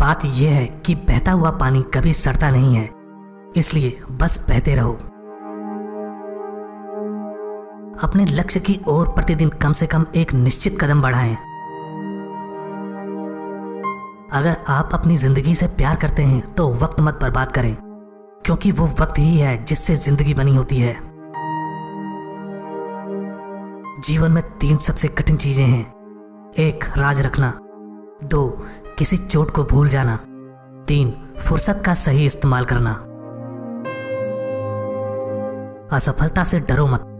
बात यह है कि बहता हुआ पानी कभी सड़ता नहीं है, इसलिए बस बहते रहो। अपने लक्ष्य की ओर प्रतिदिन कम से कम एक निश्चित कदम बढ़ाएं। अगर आप अपनी जिंदगी से प्यार करते हैं तो वक्त मत बर्बाद करें, क्योंकि वो वक्त ही है जिससे जिंदगी बनी होती है। जीवन में 3 सबसे कठिन चीजें हैं। 1 राज रखना, 2 किसी चोट को भूल जाना, 3 फुर्सत का सही इस्तेमाल करना। असफलता से डरो मत।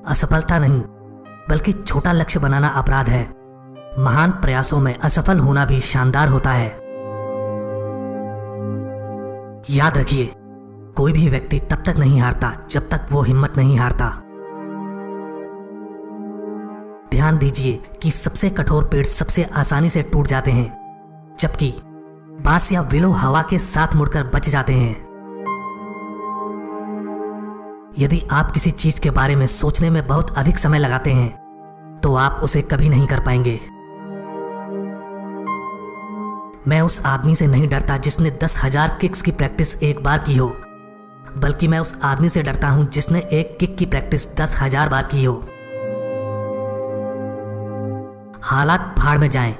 असफलता नहीं, बल्कि छोटा लक्ष्य बनाना अपराध है। महान प्रयासों में असफल होना भी शानदार होता है। याद रखिए, कोई भी व्यक्ति तब तक नहीं हारता जब तक वो हिम्मत नहीं हारता। ध्यान दीजिए कि सबसे कठोर पेड़ सबसे आसानी से टूट जाते हैं, जबकि बांस या विलो हवा के साथ मुड़कर बच जाते हैं। यदि आप किसी चीज के बारे में सोचने में बहुत अधिक समय लगाते हैं तो आप उसे कभी नहीं कर पाएंगे। मैं उस आदमी से नहीं डरता जिसने 10,000 किक्स की प्रैक्टिस एक बार की हो, बल्कि मैं उस आदमी से डरता हूं जिसने एक किक की प्रैक्टिस 10,000 बार की हो। हालात भाड़ में जाएं,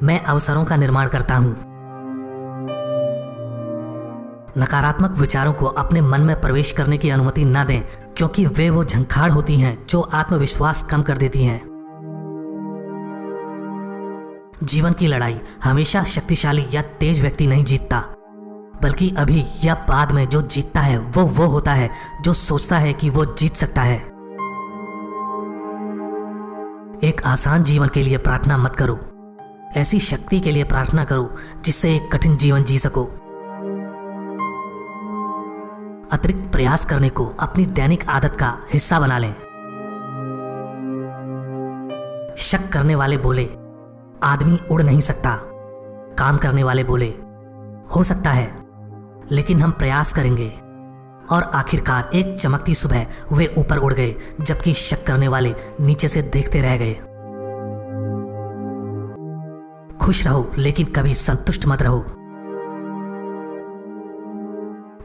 मैं अवसरों का निर्माण करता हूं। नकारात्मक विचारों को अपने मन में प्रवेश करने की अनुमति न दें, क्योंकि वे वो झंखाड़ होती हैं जो आत्मविश्वास कम कर देती हैं। जीवन की लड़ाई हमेशा शक्तिशाली या तेज व्यक्ति नहीं जीतता, बल्कि अभी या बाद में जो जीतता है वो होता है जो सोचता है कि वो जीत सकता है। एक आसान जीवन के लिए प्रार्थना मत करो, ऐसी शक्ति के लिए प्रार्थना करो जिससे एक कठिन जीवन जी सको। अतिरिक्त प्रयास करने को अपनी दैनिक आदत का हिस्सा बना लें। शक करने वाले बोले, आदमी उड़ नहीं सकता। काम करने वाले बोले, हो सकता है, लेकिन हम प्रयास करेंगे। और आखिरकार एक चमकती सुबह वे ऊपर उड़ गए, जबकि शक करने वाले नीचे से देखते रह गए। खुश रहो, लेकिन कभी संतुष्ट मत रहो।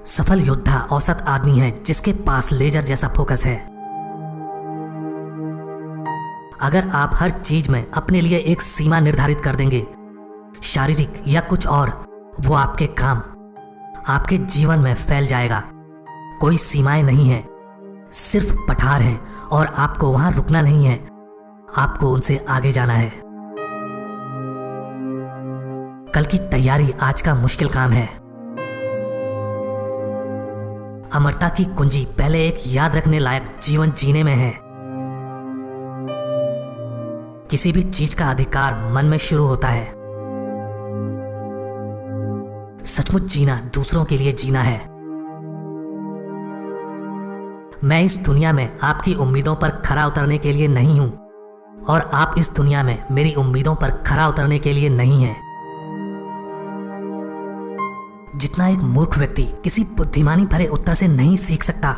सफल योद्धा औसत आदमी है जिसके पास लेजर जैसा फोकस है। अगर आप हर चीज में अपने लिए एक सीमा निर्धारित कर देंगे, शारीरिक या कुछ और, वो आपके काम, आपके जीवन में फैल जाएगा। कोई सीमाएं नहीं है, सिर्फ पठार हैं, और आपको वहां रुकना नहीं है, आपको उनसे आगे जाना है। कल की तैयारी आज का मुश्किल काम है। अमरता की कुंजी पहले एक याद रखने लायक जीवन जीने में है। किसी भी चीज का अधिकार मन में शुरू होता है। सचमुच जीना दूसरों के लिए जीना है। मैं इस दुनिया में आपकी उम्मीदों पर खरा उतरने के लिए नहीं हूं, और आप इस दुनिया में मेरी उम्मीदों पर खरा उतरने के लिए नहीं हैं। जितना एक मूर्ख व्यक्ति किसी बुद्धिमानी भरे उत्तर से नहीं सीख सकता,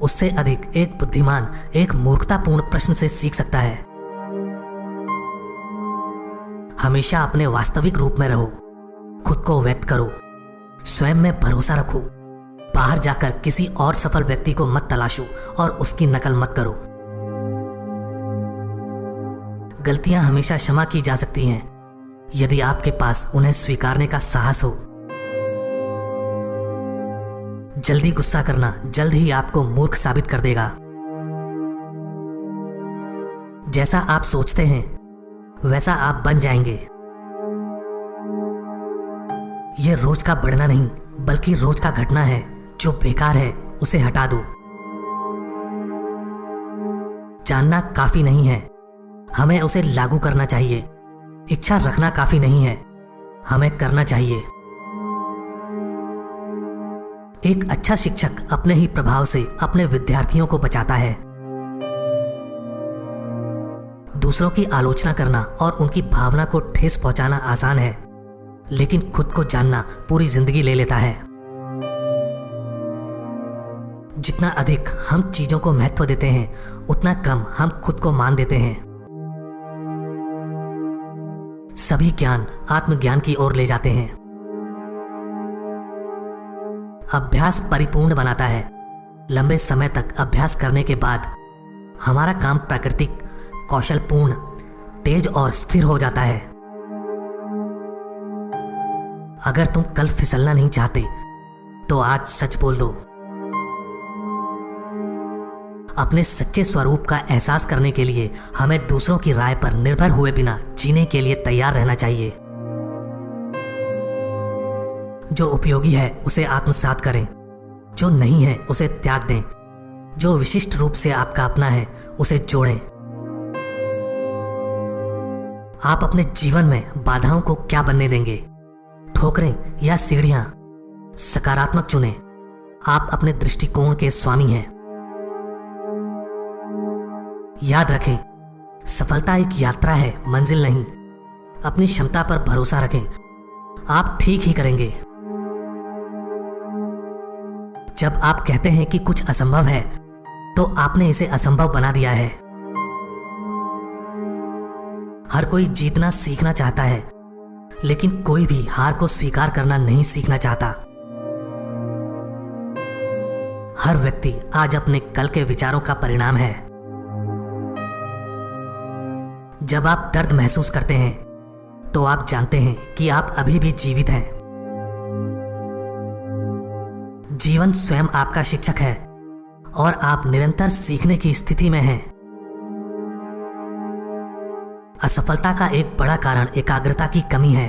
उससे अधिक एक बुद्धिमान एक मूर्खतापूर्ण प्रश्न से सीख सकता है। हमेशा अपने वास्तविक रूप में रहो, खुद को व्यक्त करो, स्वयं में भरोसा रखो। बाहर जाकर किसी और सफल व्यक्ति को मत तलाशो और उसकी नकल मत करो। गलतियां हमेशा क्षमा की जा सकती हैं, यदि आपके पास उन्हें स्वीकारने का साहस हो। जल्दी गुस्सा करना जल्द ही आपको मूर्ख साबित कर देगा। जैसा आप सोचते हैं वैसा आप बन जाएंगे। यह रोज का बढ़ना नहीं, बल्कि रोज का घटना है। जो बेकार है उसे हटा दो। जानना काफी नहीं है, हमें उसे लागू करना चाहिए। इच्छा रखना काफी नहीं है, हमें करना चाहिए। एक अच्छा शिक्षक अपने ही प्रभाव से अपने विद्यार्थियों को बचाता है। दूसरों की आलोचना करना और उनकी भावना को ठेस पहुंचाना आसान है, लेकिन खुद को जानना पूरी जिंदगी ले लेता है। जितना अधिक हम चीजों को महत्व देते हैं, उतना कम हम खुद को मान देते हैं। सभी ज्ञान आत्मज्ञान की ओर ले जाते हैं। अभ्यास परिपूर्ण बनाता है। लंबे समय तक अभ्यास करने के बाद हमारा काम प्राकृतिक, कौशलपूर्ण, तेज और स्थिर हो जाता है। अगर तुम कल फिसलना नहीं चाहते तो आज सच बोल दो। अपने सच्चे स्वरूप का एहसास करने के लिए हमें दूसरों की राय पर निर्भर हुए बिना जीने के लिए तैयार रहना चाहिए। जो उपयोगी है उसे आत्मसात करें, जो नहीं है उसे त्याग दें, जो विशिष्ट रूप से आपका अपना है उसे जोड़ें। आप अपने जीवन में बाधाओं को क्या बनने देंगे, ठोकरें या सीढ़ियां? सकारात्मक चुनें। आप अपने दृष्टिकोण के स्वामी हैं। याद रखें, सफलता एक यात्रा है, मंजिल नहीं। अपनी क्षमता पर भरोसा रखें, आप ठीक ही करेंगे। जब आप कहते हैं कि कुछ असंभव है तो आपने इसे असंभव बना दिया है। हर कोई जीतना सीखना चाहता है, लेकिन कोई भी हार को स्वीकार करना नहीं सीखना चाहता। हर व्यक्ति आज अपने कल के विचारों का परिणाम है। जब आप दर्द महसूस करते हैं तो आप जानते हैं कि आप अभी भी जीवित हैं। जीवन स्वयं आपका शिक्षक है और आप निरंतर सीखने की स्थिति में हैं। असफलता का एक बड़ा कारण एकाग्रता की कमी है।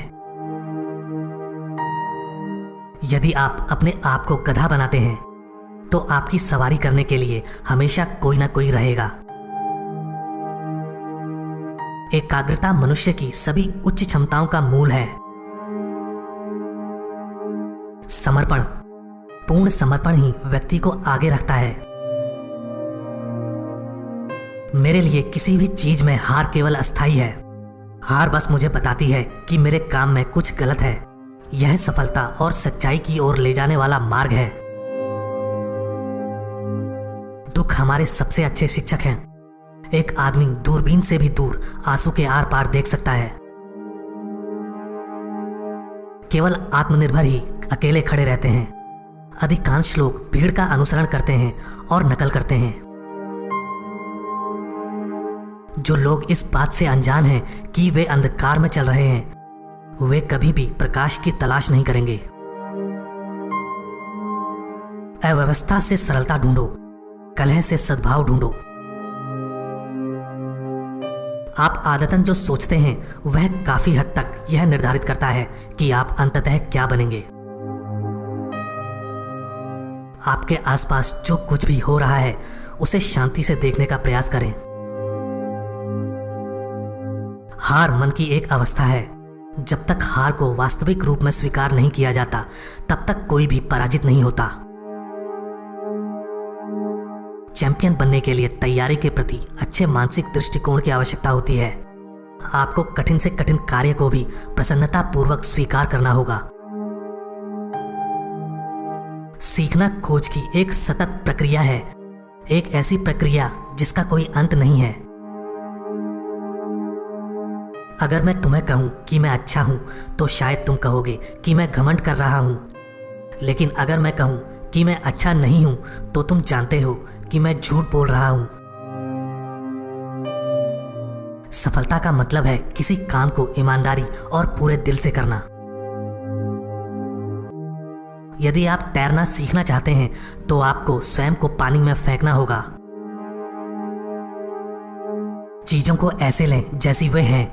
यदि आप अपने आप को गधा बनाते हैं तो आपकी सवारी करने के लिए हमेशा कोई ना कोई रहेगा। एकाग्रता मनुष्य की सभी उच्च क्षमताओं का मूल है। समर्पण, पूर्ण समर्पण ही व्यक्ति को आगे रखता है। मेरे लिए किसी भी चीज में हार केवल अस्थायी है। हार बस मुझे बताती है कि मेरे काम में कुछ गलत है। यह सफलता और सच्चाई की ओर ले जाने वाला मार्ग है। दुख हमारे सबसे अच्छे शिक्षक हैं। एक आदमी दूरबीन से भी दूर आंसू के आर पार देख सकता है। केवल आत्मनिर्भर ही अकेले खड़े रहते हैं। अधिकांश लोग भीड़ का अनुसरण करते हैं और नकल करते हैं। जो लोग इस बात से अनजान हैं कि वे अंधकार में चल रहे हैं, वे कभी भी प्रकाश की तलाश नहीं करेंगे। अव्यवस्था से सरलता ढूंढो, कलह से सद्भाव ढूंढो। आप आदतन जो सोचते हैं वह काफी हद तक यह निर्धारित करता है कि आप अंततः क्या बनेंगे। आपके आसपास जो कुछ भी हो रहा है उसे शांति से देखने का प्रयास करें। हार मन की एक अवस्था है। जब तक हार को वास्तविक रूप में स्वीकार नहीं किया जाता तब तक कोई भी पराजित नहीं होता। चैंपियन बनने के लिए तैयारी के प्रति अच्छे मानसिक दृष्टिकोण की आवश्यकता होती है। आपको कठिन से कठिन कार्य को भी प्रसन्नता पूर्वक स्वीकार करना होगा। सीखना खोज की एक सतत प्रक्रिया है, एक ऐसी प्रक्रिया जिसका कोई अंत नहीं है। अगर मैं तुम्हें कहूं कि मैं अच्छा हूं तो शायद तुम कहोगे कि मैं घमंड कर रहा हूं, लेकिन अगर मैं कहूं कि मैं अच्छा नहीं हूं तो तुम जानते हो कि मैं झूठ बोल रहा हूं। सफलता का मतलब है किसी काम को ईमानदारी और पूरे दिल से करना। यदि आप तैरना सीखना चाहते हैं तो आपको स्वयं को पानी में फेंकना होगा। चीजों को ऐसे लें जैसी वे हैं।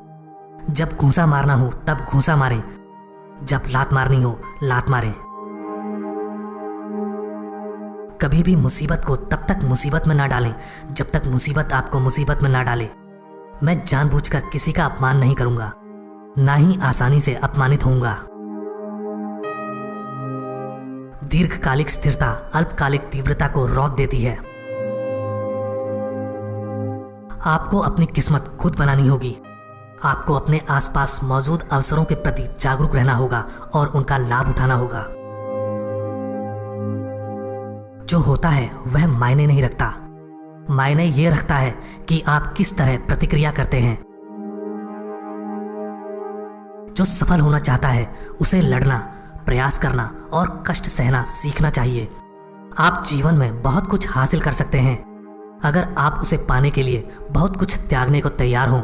जब घूंसा मारना हो तब घूंसा मारें, जब लात मारनी हो लात मारें। कभी भी मुसीबत को तब तक मुसीबत में ना डालें जब तक मुसीबत आपको मुसीबत में ना डाले। मैं जानबूझकर किसी का अपमान नहीं करूंगा, ना ही आसानी से अपमानित होऊंगा। दीर्घकालिक स्थिरता अल्पकालिक तीव्रता को रोक देती है। आपको अपनी किस्मत खुद बनानी होगी। आपको अपने आसपास मौजूद अवसरों के प्रति जागरूक रहना होगा और उनका लाभ उठाना होगा। जो होता है वह मायने नहीं रखता, मायने ये रखता है कि आप किस तरह प्रतिक्रिया करते हैं। जो सफल होना चाहता है उसे लड़ना, प्रयास करना और कष्ट सहना सीखना चाहिए। आप जीवन में बहुत कुछ हासिल कर सकते हैं अगर आप उसे पाने के लिए बहुत कुछ त्यागने को तैयार हों।